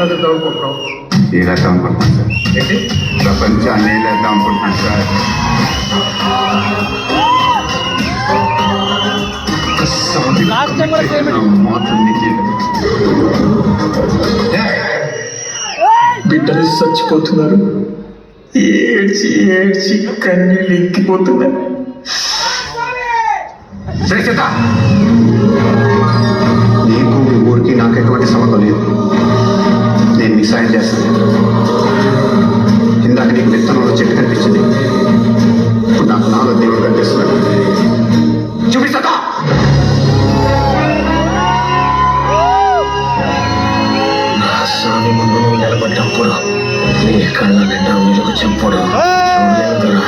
సాధిద్దాం అనుకుంటున్నాం. ఏలేద్దాం అనుకుంటున్నాను సార్. ఏంటి? ప్రపంచాన్ని ఏలేద్దాం అనుకుంటున్నాను సార్. బిడ్డలు చచ్చిపోతున్నారు, ఏడ్చి ఏడ్చి కన్నీళ్ళు ఎక్కిపోతున్నారు. నీకు మీ ఊరికి నాకు ఎటువంటి సంబంధం లేదు. నేను మీకు సాయం చేస్తాను. ఇందాక నీకు విత్తనంలో చెట్టు కనిపించింది, ఇప్పుడు నాకు నాలో దేవుడు కనిపిస్తున్నాడు. చూపిస్తా. నా స్వామి ముందు నువ్వు నిలబడ్డప్పుడు నీ కళ్ళ నిండా వెలుగు చెంపుడు చూడలేదురా.